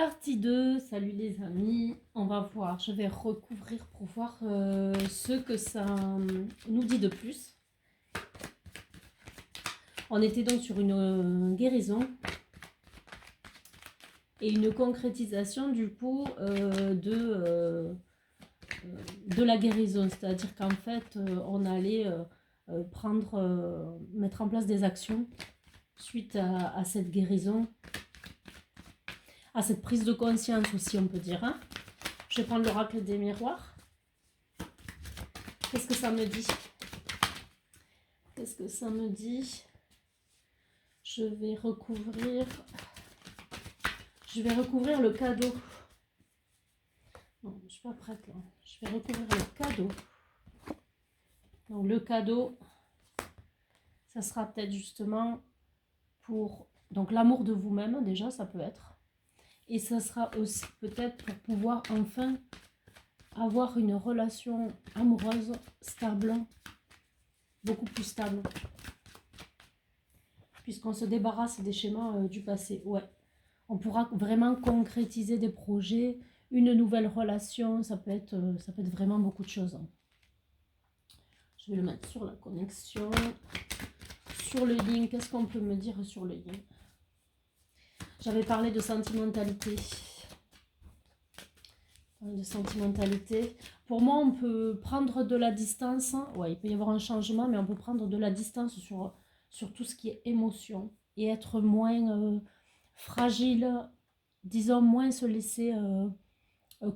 Partie 2, salut les amis, on va voir, je vais recouvrir pour voir ce que ça nous dit de plus. On était donc sur une guérison et une concrétisation du coup de la guérison, c'est-à-dire qu'en fait on allait mettre en place des actions suite à cette guérison, à cette prise de conscience aussi on peut dire. Hein. Je vais prendre l'oracle des miroirs. Qu'est-ce que ça me dit? Qu'est-ce que ça me dit? Je vais recouvrir le cadeau. Non, je ne suis pas prête là. Je vais recouvrir le cadeau. Donc le cadeau, ça sera peut-être justement pour donc l'amour de vous-même déjà, ça peut être. Et ça sera aussi peut-être pour pouvoir enfin avoir une relation amoureuse stable, beaucoup plus stable. Puisqu'on se débarrasse des schémas du passé. Ouais. On pourra vraiment concrétiser des projets, une nouvelle relation, ça peut être vraiment beaucoup de choses. Je vais le mettre sur la connexion. Sur le yin, qu'est-ce qu'on peut me dire sur le yin? J'avais parlé de sentimentalité. Pour moi, on peut prendre de la distance. Ouais, il peut y avoir un changement, mais on peut prendre de la distance sur tout ce qui est émotion et être moins fragile, disons moins se laisser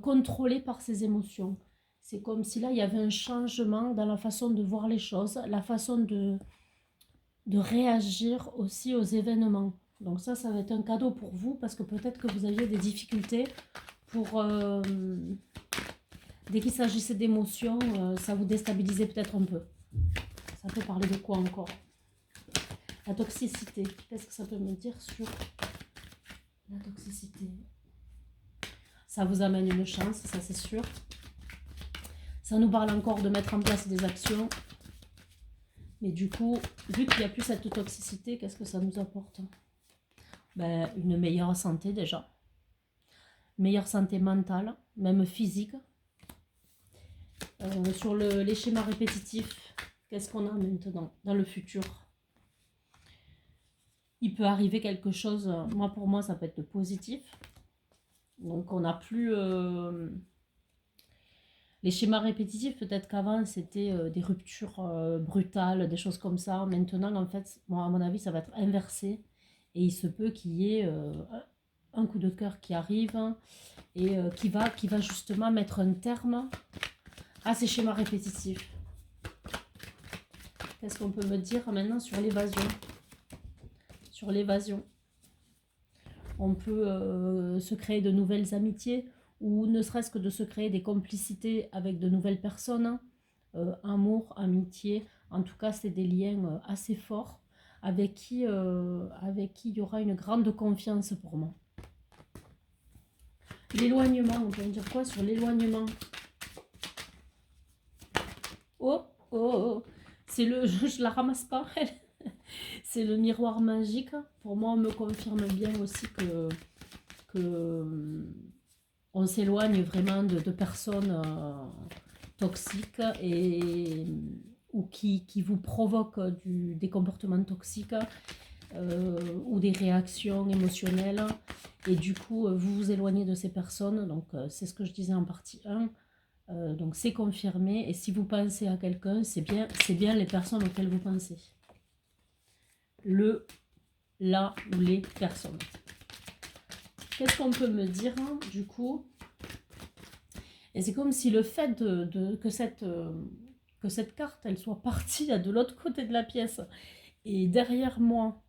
contrôler par ses émotions. C'est comme si là, il y avait un changement dans la façon de voir les choses, la façon de réagir aussi aux événements. Donc ça va être un cadeau pour vous parce que peut-être que vous aviez des difficultés pour... dès qu'il s'agissait d'émotions, ça vous déstabilisait peut-être un peu. Ça peut parler de quoi encore? La toxicité. Qu'est-ce que ça peut me dire sur la toxicité? Ça vous amène une chance, ça c'est sûr. Ça nous parle encore de mettre en place des actions. Mais du coup, vu qu'il n'y a plus cette toxicité, qu'est-ce que ça nous apporte? Ben, une meilleure santé déjà. Meilleure santé mentale, même physique. Sur les schémas répétitifs, qu'est-ce qu'on a maintenant dans le futur? Il peut arriver quelque chose, pour moi ça peut être positif. Donc on n'a plus les schémas répétitifs, peut-être qu'avant c'était des ruptures brutales, des choses comme ça. Maintenant en fait, à mon avis ça va être inversé. Et il se peut qu'il y ait un coup de cœur qui arrive et qui va justement mettre un terme à ces schémas répétitifs. Qu'est-ce qu'on peut me dire maintenant sur l'évasion? Sur l'évasion. On peut se créer de nouvelles amitiés ou ne serait-ce que de se créer des complicités avec de nouvelles personnes. Amour, amitié, en tout cas c'est des liens assez forts avec qui il y aura une grande confiance pour moi. L'éloignement, on peut dire quoi sur l'éloignement? Oh, c'est le, je la ramasse pas, elle. C'est le miroir magique. Pour moi, on me confirme bien aussi que on s'éloigne vraiment de personnes toxiques ou qui vous provoquent des comportements toxiques ou des réactions émotionnelles. Et du coup, vous vous éloignez de ces personnes. Donc, c'est ce que je disais en partie 1. Donc c'est confirmé, et si vous pensez à quelqu'un, c'est bien les personnes auxquelles vous pensez. La ou les personnes. Qu'est-ce qu'on peut me dire du coup? Et c'est comme si le fait que cette carte elle soit partie de l'autre côté de la pièce et derrière moi,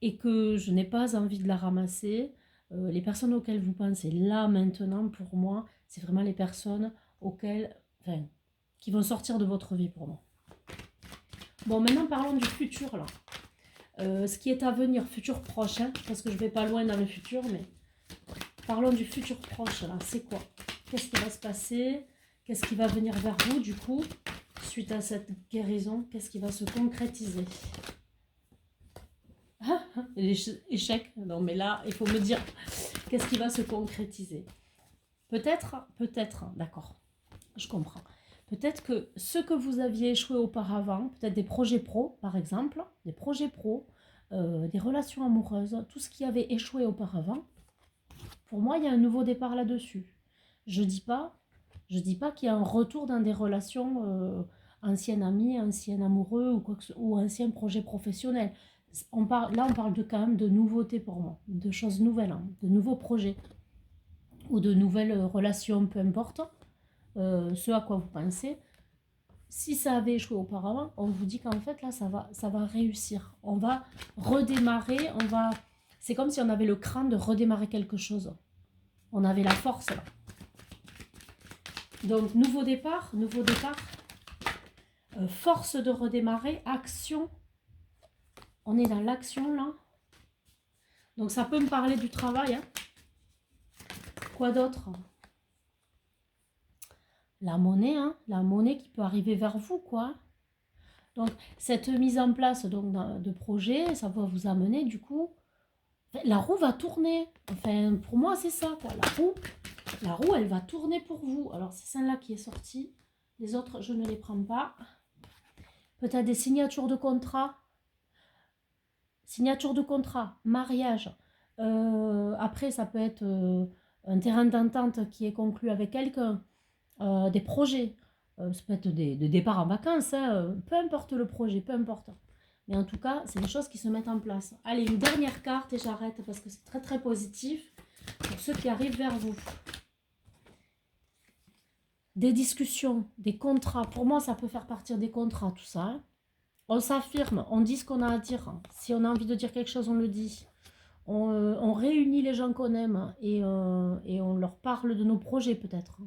et que je n'ai pas envie de la ramasser. Les personnes auxquelles vous pensez là maintenant, pour moi, c'est vraiment les personnes qui vont sortir de votre vie pour moi. Bon, maintenant parlons du futur là. Ce qui est à venir, futur proche, parce que je vais pas loin dans le futur, mais parlons du futur proche là. C'est quoi? Qu'est-ce qui va se passer? Qu'est-ce qui va venir vers vous du coup suite à cette guérison? Qu'est-ce qui va se concrétiser? Échec. Non, mais là, il faut me dire qu'est-ce qui va se concrétiser. Peut-être, d'accord, je comprends. Peut-être que ce que vous aviez échoué auparavant, peut-être des projets pro, par exemple, des projets pro, des relations amoureuses, tout ce qui avait échoué auparavant, pour moi, il y a un nouveau départ là-dessus. Je dis pas qu'il y a un retour dans des relations anciennes amies, anciens amoureux ou, ou anciens projets professionnels. On parle quand même de nouveautés pour moi, de choses nouvelles, hein, de nouveaux projets ou de nouvelles relations, peu importe ce à quoi vous pensez. Si ça avait échoué auparavant, on vous dit qu'en fait là ça va réussir. On va redémarrer, c'est comme si on avait le cran de redémarrer quelque chose. On avait la force là. Donc nouveau départ, force de redémarrer, action. On est dans l'action là. Donc ça peut me parler du travail. Hein. Quoi d'autre? La monnaie, hein, la monnaie qui peut arriver vers vous, quoi. Donc cette mise en place donc, de projet, ça va vous amener du coup. La roue va tourner. Enfin, pour moi, c'est ça, quoi. La roue, elle va tourner pour vous. Alors, c'est celle-là qui est sortie. Les autres, je ne les prends pas. Peut-être des signatures de contrat. Signature de contrat, mariage. Après, ça peut être un terrain d'entente qui est conclu avec quelqu'un. Des projets. Ça peut être des départs en vacances. Hein, peu importe le projet, peu importe. Mais en tout cas, c'est des choses qui se mettent en place. Allez, une dernière carte et j'arrête parce que c'est très très positif pour ceux qui arrivent vers vous. Des discussions, des contrats. Pour moi, ça peut faire partir des contrats, tout ça. Hein. On s'affirme, on dit ce qu'on a à dire. Si on a envie de dire quelque chose, on le dit. On réunit les gens qu'on aime et on leur parle de nos projets peut-être.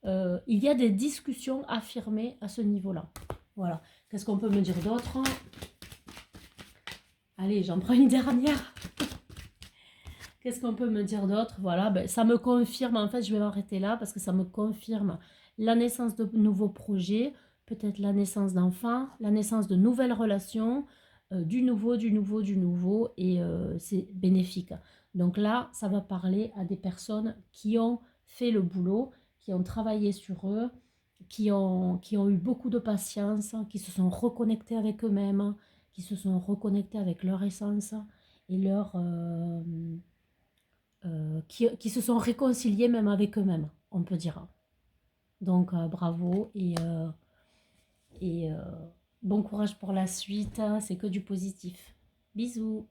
Il y a des discussions affirmées à ce niveau-là. Voilà. Qu'est-ce qu'on peut me dire d'autre? Allez, j'en prends une dernière. Qu'est-ce qu'on peut me dire d'autre? Voilà, ben, ça me confirme, en fait, je vais m'arrêter là parce que ça me confirme la naissance de nouveaux projets, peut-être la naissance d'enfants, la naissance de nouvelles relations, du nouveau, et c'est bénéfique. Donc là, ça va parler à des personnes qui ont fait le boulot, qui ont travaillé sur eux, qui ont eu beaucoup de patience, qui se sont reconnectés avec eux-mêmes, qui se sont reconnectés avec leur essence et qui se sont réconciliés même avec eux-mêmes, on peut dire. Donc bravo et bon courage pour la suite, c'est que du positif. Bisous.